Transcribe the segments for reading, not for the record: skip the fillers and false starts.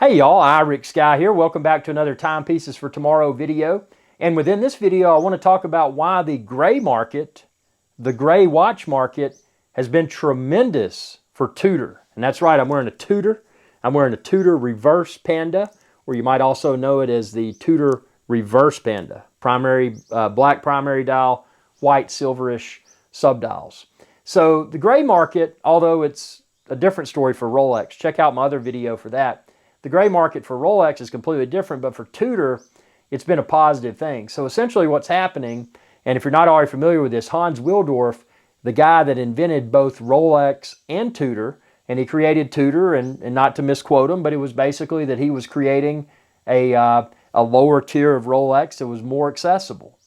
Hey y'all, Rick Sky here. Welcome back to another Timepieces for Tomorrow video. And within this video, I want to talk about why the gray market, the gray watch market, has been tremendous for Tudor. And that's right, I'm wearing a Tudor. I'm wearing a Tudor Reverse Panda, or you might also know it as the Tudor Reverse Panda. Black primary dial, white silverish subdials. So the gray market, although it's a different story for Rolex, check out my other video for that. The gray market for Rolex is completely different, but for Tudor, it's been a positive thing. So essentially what's happening, and if you're not already familiar with this, Hans Wilsdorf, the guy that invented both Rolex and Tudor, and he created Tudor, and not to misquote him, but it was basically that he was creating a lower tier of Rolex that was more accessible.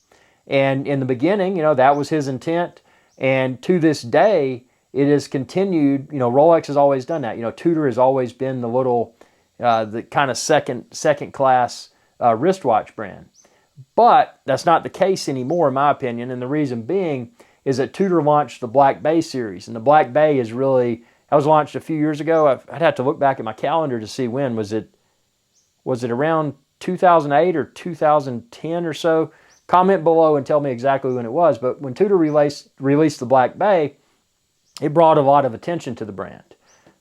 And in the beginning, that was his intent. And to this day, it has continued. Rolex has always done that. Tudor has always been the little, the kind of second class wristwatch brand. But that's not the case anymore, in my opinion. And the reason being is that Tudor launched the Black Bay series. And the Black Bay is really, that was launched a few years ago. I'd have to look back at my calendar to see when. Was it around 2008 or 2010 or so? Comment below and tell me exactly when it was. But when Tudor released the Black Bay, it brought a lot of attention to the brand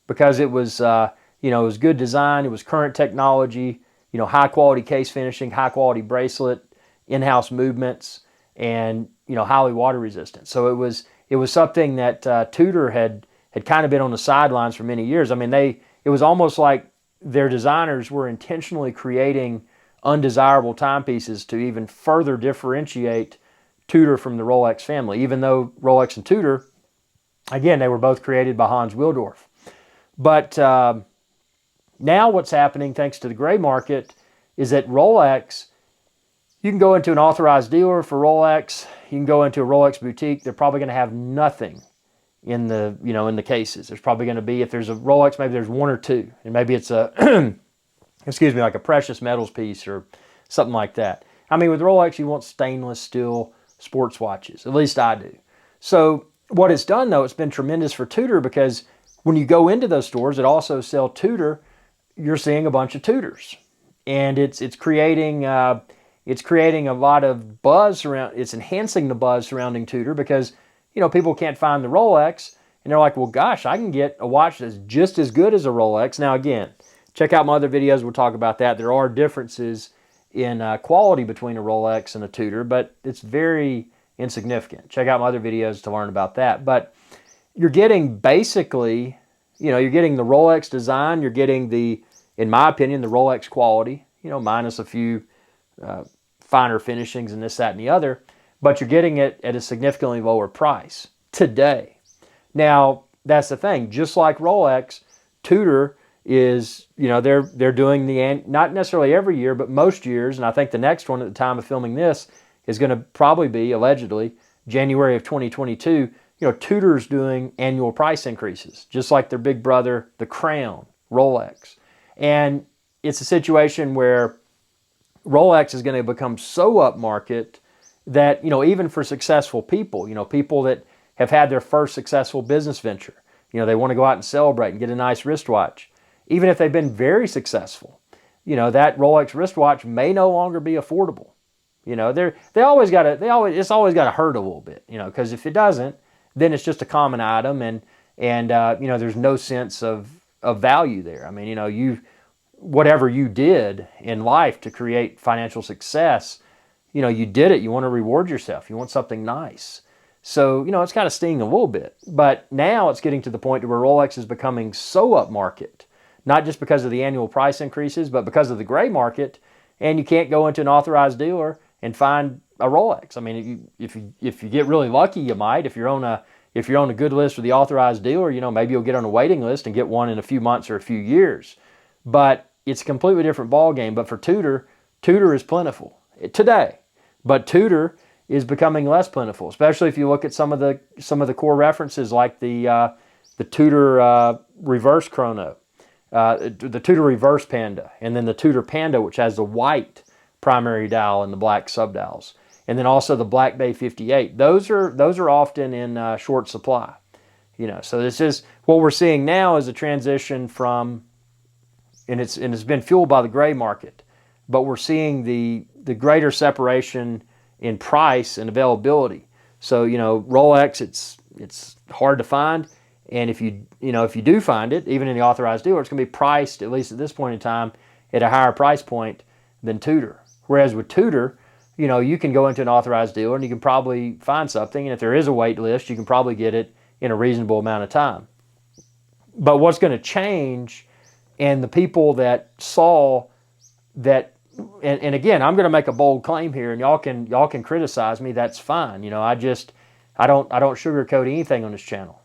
because it was, it was good design, it was current technology, high quality case finishing, high quality bracelet, in-house movements, and highly water resistant. So it was something that Tudor had kind of been on the sidelines for many years. I mean, it was almost like their designers were intentionally creating undesirable timepieces to even further differentiate Tudor from the Rolex family, even though Rolex and Tudor, again, they were both created by Hans Wilsdorf. But now what's happening, thanks to the gray market, is that Rolex, you can go into an authorized dealer for Rolex, you can go into a Rolex boutique, they're probably going to have nothing in the, in the cases. There's probably going to be, if there's a Rolex, maybe there's one or two, and maybe it's a, like a precious metals piece or something like that. I mean, with Rolex, you want stainless steel sports watches, at least I do. So what it's done, though, it's been tremendous for Tudor because when you go into those stores that also sell Tudor, you're seeing a bunch of Tudors, and it's creating a lot of buzz around. It's enhancing the buzz surrounding Tudor because people can't find the Rolex, and they're like, well, gosh, I can get a watch that's just as good as a Rolex. Now, again, check out my other videos. We'll talk about that. There are differences in quality between a Rolex and a Tudor, but it's very insignificant. Check out my other videos to learn about that. But you're getting basically, you're getting the Rolex design, you're getting in my opinion, the Rolex quality, minus a few finer finishings and this, that, and the other, but you're getting it at a significantly lower price today. Now, that's the thing. Just like Rolex, Tudor is, they're doing not necessarily every year, but most years, and I think the next one at the time of filming this is going to probably be, allegedly, January of 2022. Tudor's doing annual price increases, just like their big brother, the Crown, Rolex. And it's a situation where Rolex is going to become so upmarket that, even for successful people, people that have had their first successful business venture, they want to go out and celebrate and get a nice wristwatch. Even if they've been very successful, that Rolex wristwatch may no longer be affordable. It's always got to hurt a little bit, because if it doesn't, then it's just a common item, and there's no sense of value there. I mean, whatever you did in life to create financial success, you did it. You want to reward yourself. You want something nice. So, it's kind of stinging a little bit. But now it's getting to the point where Rolex is becoming so upmarket, not just because of the annual price increases, but because of the gray market, and you can't go into an authorized dealer and find a Rolex. I mean, if you get really lucky, you might. If you're on a good list with the authorized dealer, maybe you'll get on a waiting list and get one in a few months or a few years. But it's a completely different ballgame. But for Tudor is plentiful today. But Tudor is becoming less plentiful, especially if you look at some of the core references like the Tudor Reverse Chrono, the Tudor Reverse Panda, and then the Tudor Panda, which has the white primary dial and the black subdials. And then also the Black Bay 58. Those are often in short supply. So this is what we're seeing now is a transition from and it's been fueled by the gray market. But we're seeing the greater separation in price and availability. So, Rolex, it's hard to find, and if you do find it, even in the authorized dealer, it's going to be priced, at least at this point in time, at a higher price point than Tudor. Whereas with Tudor, you can go into an authorized dealer and you can probably find something, and if there is a wait list, you can probably get it in a reasonable amount of time. But what's going to change, and the people that saw that, and again, I'm going to make a bold claim here, and y'all can criticize me. That's fine. I don't sugarcoat anything on this channel,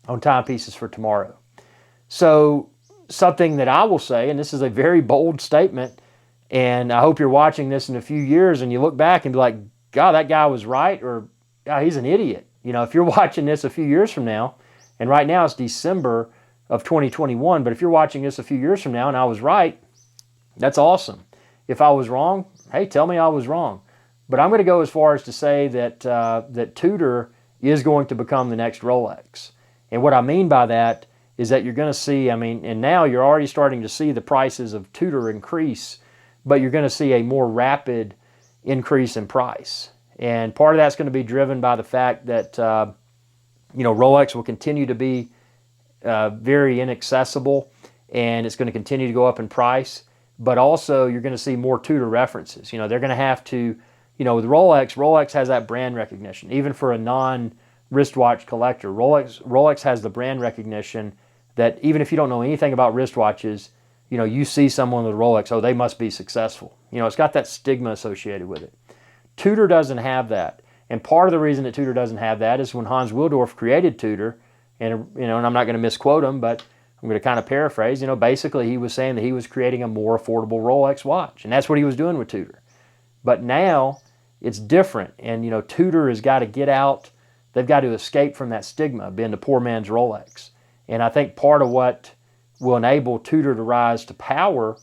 on Timepieces for Tomorrow. So something that I will say, and this is a very bold statement, and I hope you're watching this in a few years and you look back and be like, God, that guy was right, or God, he's an idiot. If you're watching this a few years from now, and right now it's December of 2021, but if you're watching this a few years from now and I was right, that's awesome. If I was wrong, hey, tell me I was wrong. But I'm going to go as far as to say that that Tudor is going to become the next Rolex. And what I mean by that is that you're going to see, and now you're already starting to see the prices of Tudor increase, but you're going to see a more rapid increase in price. And part of that's going to be driven by the fact that, Rolex will continue to be very inaccessible, and it's going to continue to go up in price. But also you're going to see more Tudor references. They're going to have to, with Rolex has that brand recognition. Even for a non-wristwatch collector, Rolex has the brand recognition that even if you don't know anything about wristwatches, you see someone with a Rolex, oh, they must be successful. It's got that stigma associated with it. Tudor doesn't have that. And part of the reason that Tudor doesn't have that is when Hans Willdorf created Tudor, and I'm not going to misquote him, but I'm going to kind of paraphrase, basically he was saying that he was creating a more affordable Rolex watch, and that's what he was doing with Tudor. But now it's different, and Tudor has got to get out. They've got to escape from that stigma of being the poor man's Rolex. And I think part of what will enable Tudor to rise to power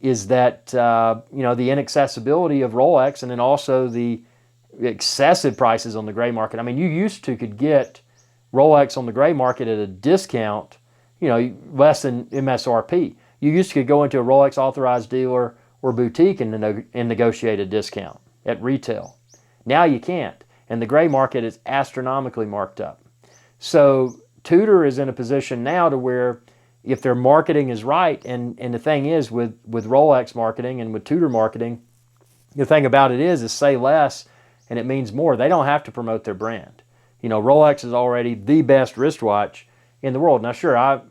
is that, the inaccessibility of Rolex, and then also the excessive prices on the gray market. You used to could get Rolex on the gray market at a discount, less than MSRP. You used to could go into a Rolex authorized dealer or boutique and negotiate a discount at retail. Now you can't, and the gray market is astronomically marked up. So Tudor is in a position now to where if their marketing is right, and the thing is with Rolex marketing and with Tudor marketing, the thing about it is say less and it means more. They don't have to promote their brand. Rolex is already the best wristwatch in the world. Now, sure, I've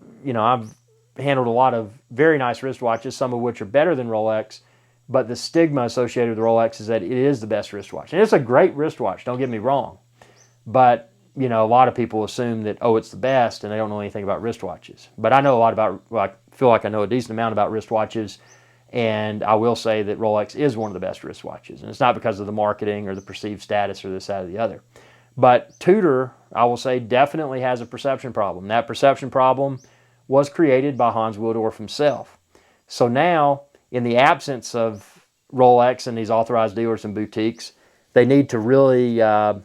handled a lot of very nice wristwatches, some of which are better than Rolex, but the stigma associated with Rolex is that it is the best wristwatch. And it's a great wristwatch, don't get me wrong. But, a lot of people assume that, oh, it's the best, and they don't know anything about wristwatches. But I know a lot about, I feel like I know a decent amount about wristwatches, and I will say that Rolex is one of the best wristwatches. And it's not because of the marketing or the perceived status or this, that, or the other. But Tudor, I will say, definitely has a perception problem. That perception problem was created by Hans Willdorf himself. So now, in the absence of Rolex and these authorized dealers and boutiques, they need to really, to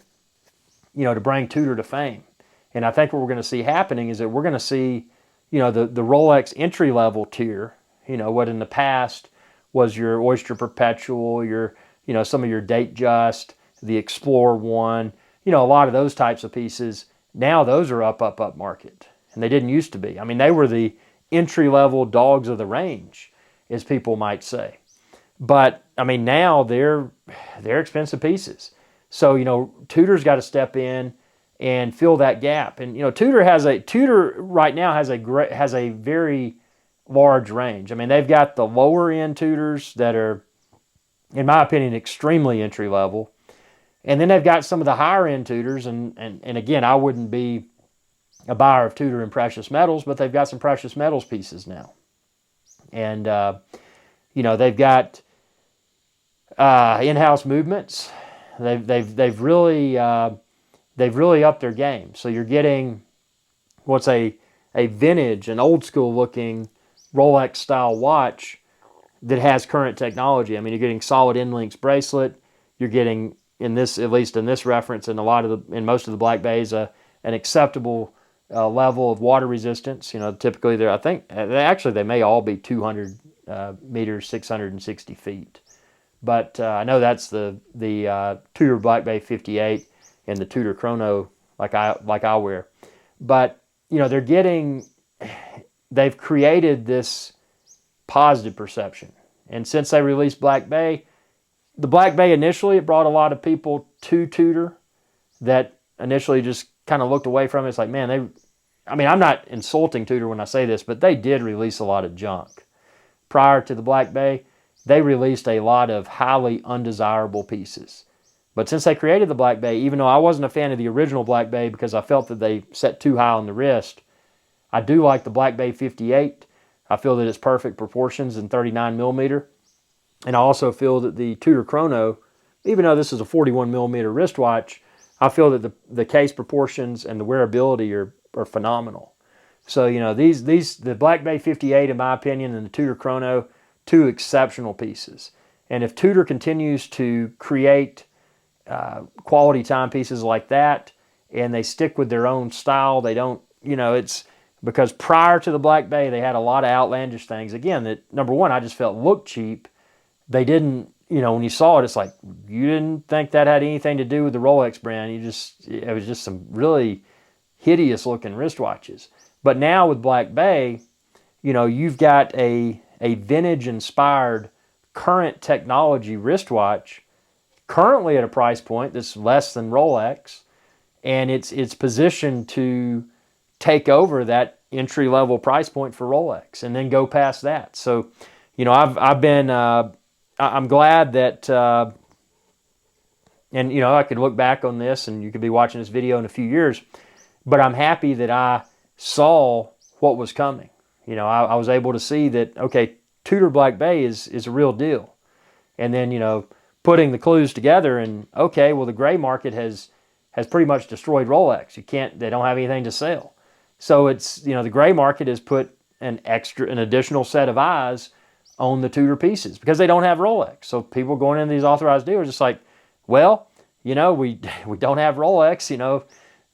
bring Tudor to fame. And I think what we're going to see happening is that we're going to see, the Rolex entry-level tier, what in the past was your Oyster Perpetual, your, some of your Datejust, the Explorer 1, a lot of those types of pieces. Now those are up market. And they didn't used to be. They were the entry-level dogs of the range, as people might say. But, now they're expensive pieces. So, Tudor's got to step in and fill that gap. And, Tudor right now has a very large range. They've got the lower-end Tudors that are, in my opinion, extremely entry-level. And then they've got some of the higher-end Tudors, and again, I wouldn't be a buyer of Tudor in precious metals, but they've got some precious metals pieces now. And, they've got in-house movements. They've really upped their game. So you're getting what's a vintage, an old-school looking Rolex-style watch that has current technology. You're getting solid end-links bracelet. You're getting, at least in this reference, and in most of the black bays, an acceptable level of water resistance. Typically I think they may all be 200 meters, 660 feet. But I know that's the Tudor Black Bay 58 and the Tudor Chrono like I wear. But they've created this positive perception. And since they released Black Bay, the Black Bay initially, it brought a lot of people to Tudor that initially just kind of looked away from it. It's like, man, I'm not insulting Tudor when I say this, but they did release a lot of junk. Prior to the Black Bay, they released a lot of highly undesirable pieces. But since they created the Black Bay, even though I wasn't a fan of the original Black Bay because I felt that they set too high on the wrist, I do like the Black Bay 58. I feel that it's perfect proportions in 39 millimeter. And I also feel that the Tudor Chrono, even though this is a 41 millimeter wristwatch, I feel that the case proportions and the wearability are phenomenal. So, the Black Bay 58, in my opinion, and the Tudor Chrono, two exceptional pieces. And if Tudor continues to create quality timepieces like that, and they stick with their own style, they don't, it's because prior to the Black Bay, they had a lot of outlandish things. Again, that number one, I just felt looked cheap. They didn't, when you saw it, it's like, you didn't think that had anything to do with the Rolex brand. It was just some really hideous looking wristwatches. But now with Black Bay, you've got a vintage inspired current technology wristwatch currently at a price point that's less than Rolex, and it's positioned to take over that entry level price point for Rolex and then go past that. So, I'm glad that, I could look back on this and you could be watching this video in a few years, but I'm happy that I saw what was coming. I was able to see that, okay, Tudor Black Bay is a real deal. And then, putting the clues together and, okay, well, the gray market has pretty much destroyed Rolex. They don't have anything to sell. So it's, the gray market has put an additional set of eyes on the Tudor pieces because they don't have Rolex. So people going into these authorized dealers, it's like, well, we don't have Rolex,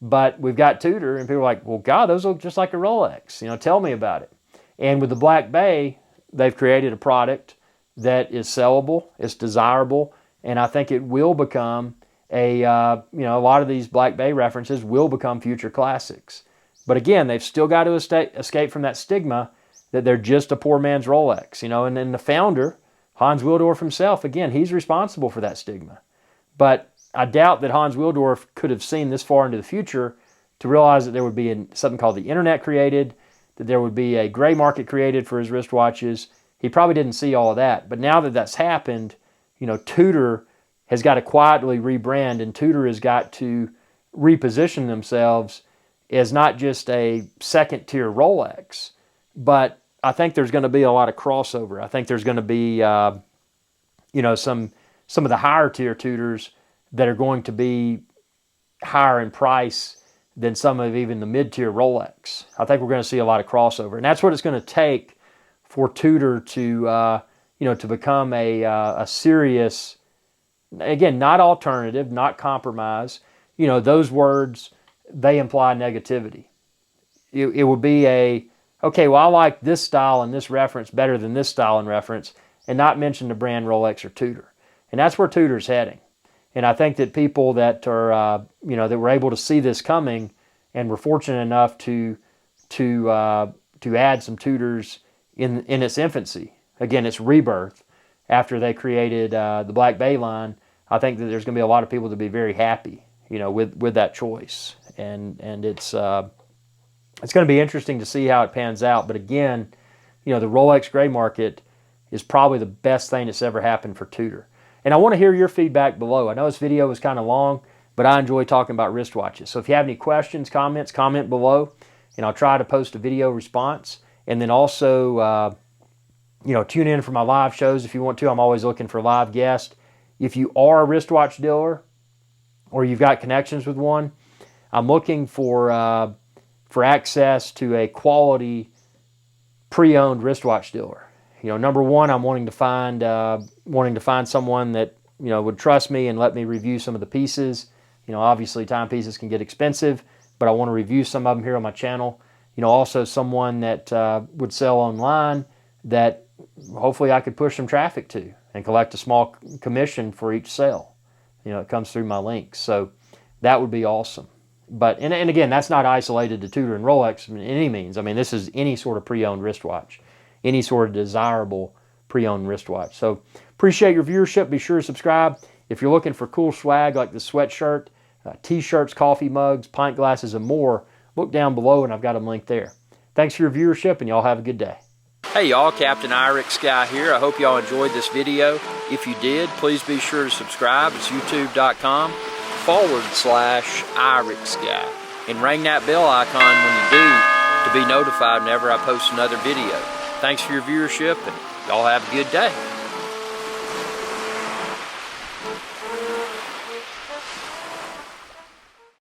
but we've got Tudor. And people are like, well, God, those look just like a Rolex. Tell me about it. And with the Black Bay, they've created a product that is sellable, it's desirable, and I think it will become a lot of these Black Bay references will become future classics. But again, they've still got to escape from that stigma that they're just a poor man's Rolex, and then the founder, Hans Willdorf himself, again, he's responsible for that stigma. But I doubt that Hans Willdorf could have seen this far into the future to realize that there would be something called the internet created, that there would be a gray market created for his wristwatches. He probably didn't see all of that. But now that that's happened, Tudor has got to quietly rebrand, and Tudor has got to reposition themselves as not just a second-tier Rolex, but I think there's going to be a lot of crossover. I think there's going to be, some of the higher-tier Tudors that are going to be higher in price than some of even the mid-tier Rolex. I think we're going to see a lot of crossover, and that's what it's going to take for Tudor to, to become a serious, again, not alternative, not compromise. Those words, they imply negativity. It would be okay, well, I like this style and this reference better than this style and reference, and not mention the brand Rolex or Tudor. And that's where Tudor's heading. And I think that people that are, that were able to see this coming and were fortunate enough to add some Tudors in its infancy, again, its rebirth, after they created the Black Bay line, I think that there's going to be a lot of people to be very happy, with that choice. And it's going to be interesting to see how it pans out. But again, the Rolex gray market is probably the best thing that's ever happened for Tudor. And I want to hear your feedback below. I know this video was kind of long, but I enjoy talking about wristwatches. So if you have any questions, comments, comment below, and I'll try to post a video response. And then also, tune in for my live shows if you want to. I'm always looking for live guests. If you are a wristwatch dealer or you've got connections with one, I'm looking for access to a quality pre-owned wristwatch dealer. Number one, I'm wanting to find someone that would trust me and let me review some of the pieces. Obviously timepieces can get expensive, but I want to review some of them here on my channel. You know, also someone that would sell online that hopefully I could push some traffic to and collect a small commission for each sale. You know, it comes through my links. So that would be awesome. But, and again, that's not isolated to Tudor and Rolex in any means. I mean, this is any sort of pre-owned wristwatch, any sort of desirable pre-owned wristwatch. So appreciate your viewership. Be sure to subscribe. If you're looking for cool swag like the sweatshirt, t-shirts, coffee mugs, pint glasses, and more, look down below and I've got them linked there. Thanks for your viewership, and y'all have a good day. Hey y'all, Captain Irix Guy here. I hope y'all enjoyed this video. If you did, please be sure to subscribe. It's youtube.com/Irix Guy. And ring that bell icon when you do to be notified whenever I post another video. Thanks for your viewership, and y'all have a good day.